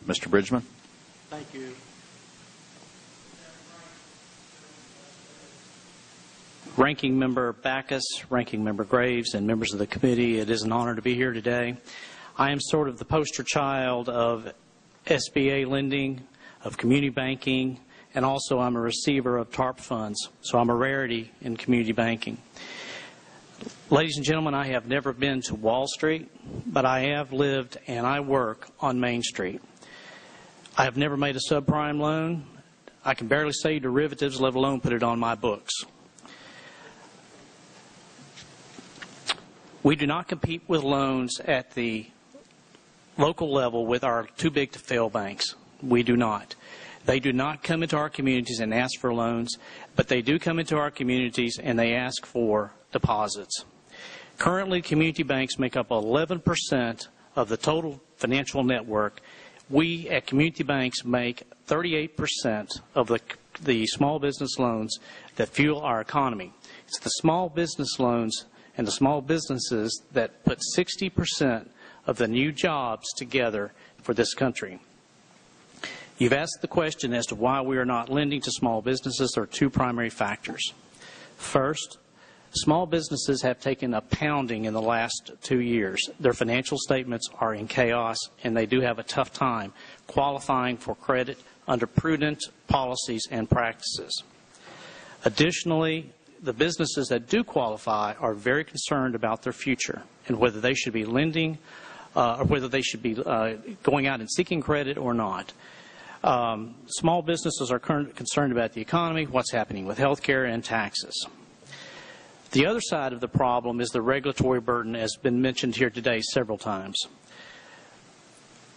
Mr. Bridgeman. Thank you. Ranking Member Backus, Ranking Member Graves, and members of the committee, it is an honor to be here today. I am sort of the poster child of SBA lending, of community banking, and also I'm a receiver of TARP funds, so I'm a rarity in community banking. Ladies and gentlemen, I have never been to Wall Street, but I have lived and I work on Main Street. I have never made a subprime loan. I can barely say derivatives, let alone put it on my books. We do not compete with loans at the local level with our too-big-to-fail banks. We do not. They do not come into our communities and ask for loans, but they do come into our communities and they ask for deposits. Currently, community banks make up 11% of the total financial network. We at community banks make 38% of the small business loans that fuel our economy. It's the small business loans and the small businesses that put 60% of the new jobs together for this country. You've asked the question as to why we are not lending to small businesses. There are two primary factors. First, small businesses have taken a pounding in the last 2 years. Their financial statements are in chaos, and they do have a tough time qualifying for credit under prudent policies and practices. Additionally, the businesses that do qualify are very concerned about their future and whether they should be lending or whether they should be going out and seeking credit or not. Small businesses are concerned about the economy, what's happening with health care and taxes. The other side of the problem is the regulatory burden, as has been mentioned here today several times.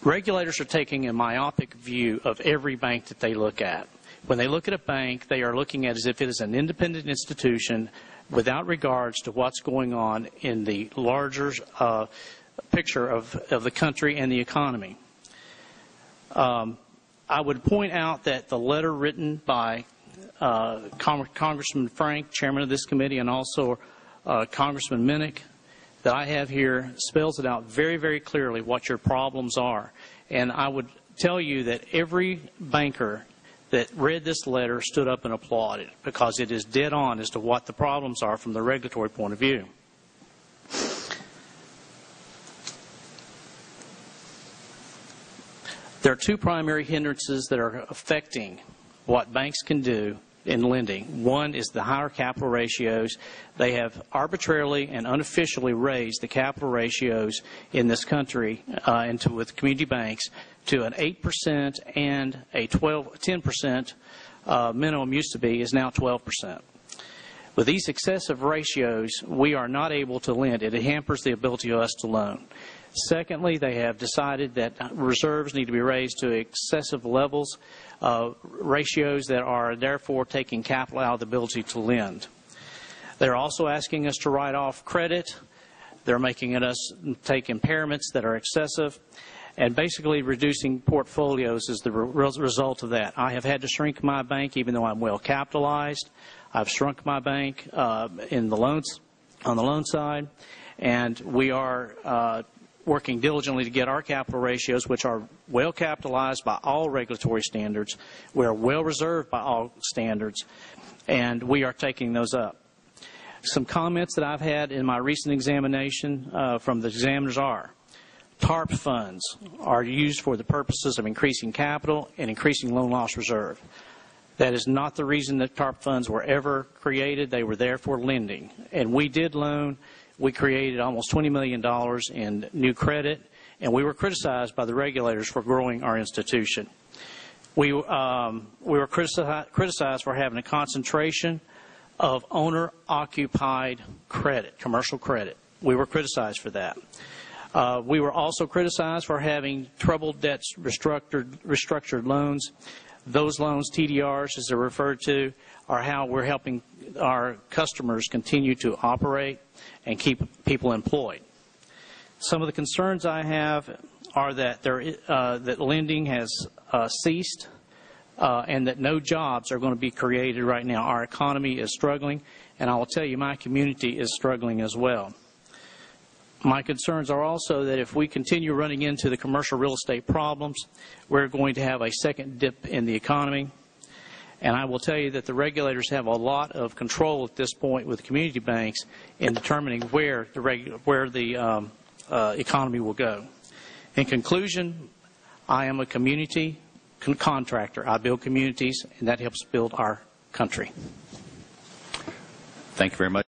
Regulators are taking a myopic view of every bank that they look at. When they look at a bank, they are looking at it as if it is an independent institution without regards to what's going on in the larger picture of the country and the economy. I would point out that the letter written by Congressman Frank, chairman of this committee, and also Congressman Minnick, that I have here spells it out very, very clearly what your problems are. And I would tell you that every banker that read this letter stood up and applauded because it is dead on as to what the problems are from the regulatory point of view. There are two primary hindrances that are affecting what banks can do in lending. One is the higher capital ratios. They have arbitrarily and unofficially raised the capital ratios in this country with community banks to an 8% and a 10% minimum used to be is now 12%. With these excessive ratios, we are not able to lend. It hampers the ability of us to loan. Secondly, they have decided that reserves need to be raised to excessive levels, ratios that are therefore taking capital out of the ability to lend. They're also asking us to write off credit. They're making us take impairments that are excessive, and basically reducing portfolios is the result of that. I have had to shrink my bank even though I'm well capitalized. I've shrunk my bank in the loans on the loan side, and we are working diligently to get our capital ratios, which are well capitalized by all regulatory standards. We are well reserved by all standards, and we are taking those up. Some comments that I've had in my recent examination from the examiners are: TARP funds are used for the purposes of increasing capital and increasing loan loss reserve. That is not the reason that TARP funds were ever created. They were there for lending, and we did loan. We created almost $20 million in new credit, and we were criticized by the regulators for growing our institution. We were criticized for having a concentration of owner-occupied credit, commercial credit. We were criticized for that. We were also criticized for having troubled debts, restructured loans. Those loans, TDRs as they're referred to, are how we're helping our customers continue to operate and keep people employed. Some of the concerns I have are that that lending has ceased and that no jobs are going to be created right now. Our economy is struggling, and I will tell you my community is struggling as well. My concerns are also that if we continue running into the commercial real estate problems, we're going to have a second dip in the economy. And I will tell you that the regulators have a lot of control at this point with community banks in determining where the economy will go. In conclusion, I am a community contractor. I build communities, and that helps build our country. Thank you very much.